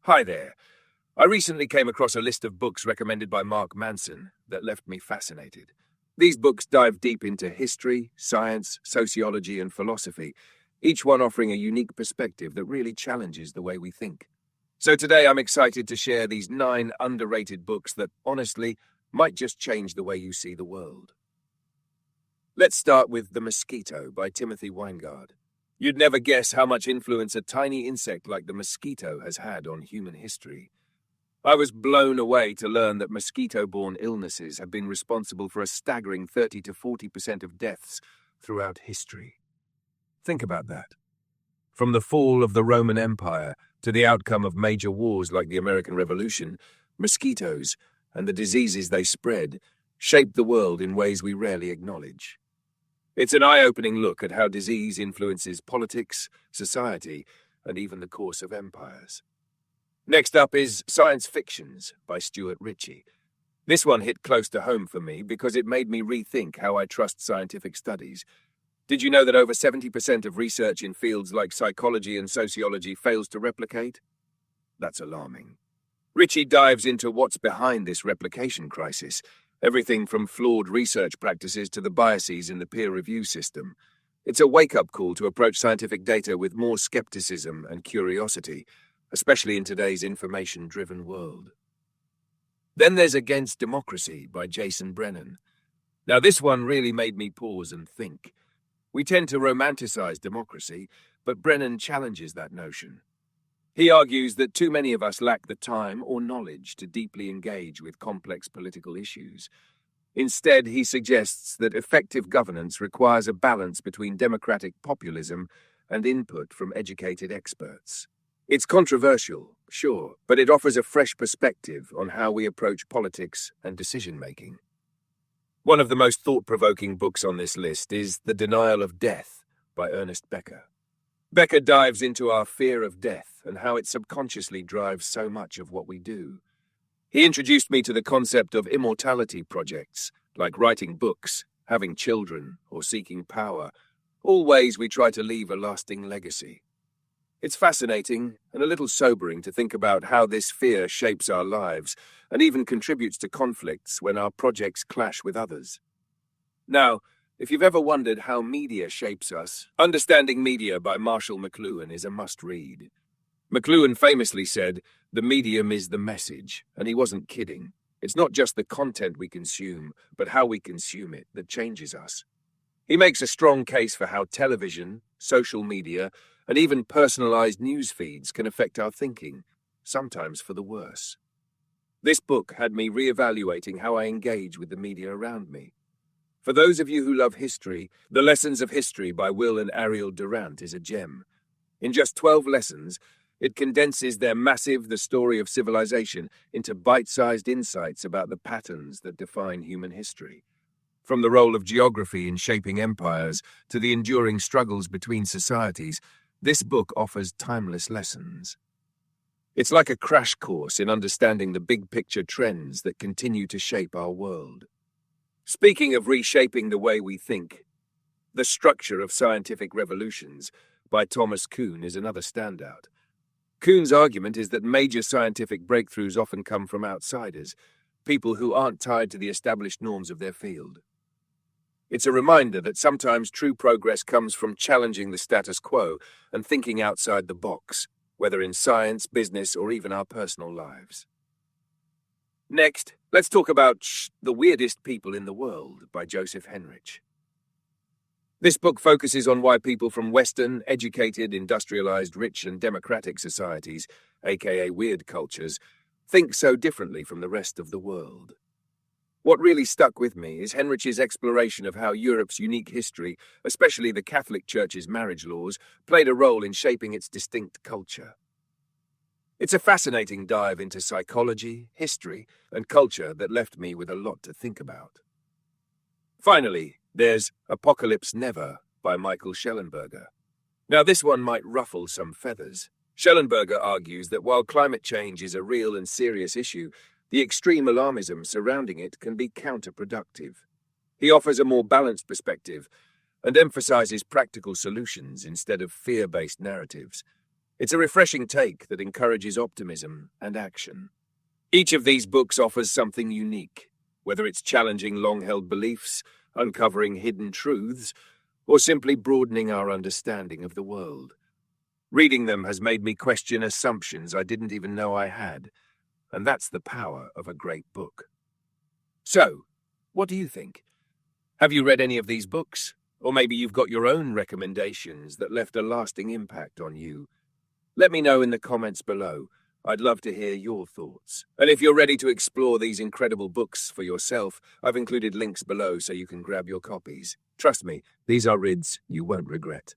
Hi there. I recently came across a list of books recommended by Mark Manson that left me fascinated. These books dive deep into history, science, sociology, and philosophy, each one offering a unique perspective that really challenges the way we think. So today I'm excited to share these 9 underrated books that, honestly, might just change the way you see the world. Let's start with The Mosquito by Timothy Weingard. You'd never guess how much influence a tiny insect like the mosquito has had on human history. I was blown away to learn that mosquito-borne illnesses have been responsible for a staggering 30 to 40% of deaths throughout history. Think about that. From the fall of the Roman Empire to the outcome of major wars like the American Revolution, mosquitoes and the diseases they spread shaped the world in ways we rarely acknowledge. It's an eye-opening look at how disease influences politics, society, and even the course of empires. Next up is Science Fictions by Stuart Ritchie. This one hit close to home for me because it made me rethink how I trust scientific studies. Did you know that over 70% of research in fields like psychology and sociology fails to replicate? That's alarming. Ritchie dives into what's behind this replication crisis, everything from flawed research practices to the biases in the peer review system. It's a wake-up call to approach scientific data with more skepticism and curiosity, especially in today's information-driven world. Then there's Against Democracy by Jason Brennan. Now this one really made me pause and think. We tend to romanticize democracy, but Brennan challenges that notion. He argues that too many of us lack the time or knowledge to deeply engage with complex political issues. Instead, he suggests that effective governance requires a balance between democratic populism and input from educated experts. It's controversial, sure, but it offers a fresh perspective on how we approach politics and decision-making. One of the most thought-provoking books on this list is The Denial of Death by Ernest Becker. Becker dives into our fear of death and how it subconsciously drives so much of what we do. He introduced me to the concept of immortality projects, like writing books, having children, or seeking power, all ways we try to leave a lasting legacy. It's fascinating and a little sobering to think about how this fear shapes our lives and even contributes to conflicts when our projects clash with others. Now, if you've ever wondered how media shapes us, Understanding Media by Marshall McLuhan is a must-read. McLuhan famously said, "The medium is the message," and he wasn't kidding. It's not just the content we consume, but how we consume it that changes us. He makes a strong case for how television, social media, and even personalized news feeds can affect our thinking, sometimes for the worse. This book had me reevaluating how I engage with the media around me. For those of you who love history, The Lessons of History by Will and Ariel Durant is a gem. In just 12 lessons, it condenses their massive The Story of Civilization into bite-sized insights about the patterns that define human history. From the role of geography in shaping empires to the enduring struggles between societies, this book offers timeless lessons. It's like a crash course in understanding the big-picture trends that continue to shape our world. Speaking of reshaping the way we think, The Structure of Scientific Revolutions by Thomas Kuhn is another standout. Kuhn's argument is that major scientific breakthroughs often come from outsiders, people who aren't tied to the established norms of their field. It's a reminder that sometimes true progress comes from challenging the status quo and thinking outside the box, whether in science, business, or even our personal lives. Next, let's talk about The Weirdest People in the World by Joseph Henrich. This book focuses on why people from Western, educated, industrialized, rich and democratic societies, aka weird cultures, think so differently from the rest of the world. What really stuck with me is Henrich's exploration of how Europe's unique history, especially the Catholic Church's marriage laws, played a role in shaping its distinct culture. It's a fascinating dive into psychology, history, and culture that left me with a lot to think about. Finally, there's Apocalypse Never by Michael Shellenberger. Now this one might ruffle some feathers. Shellenberger argues that while climate change is a real and serious issue, the extreme alarmism surrounding it can be counterproductive. He offers a more balanced perspective and emphasizes practical solutions instead of fear-based narratives. It's a refreshing take that encourages optimism and action. Each of these books offers something unique, whether it's challenging long-held beliefs, uncovering hidden truths, or simply broadening our understanding of the world. Reading them has made me question assumptions I didn't even know I had, and that's the power of a great book. So, what do you think? Have you read any of these books? Or maybe you've got your own recommendations that left a lasting impact on you? Let me know in the comments below. I'd love to hear your thoughts. And if you're ready to explore these incredible books for yourself, I've included links below so you can grab your copies. Trust me, these are reads you won't regret.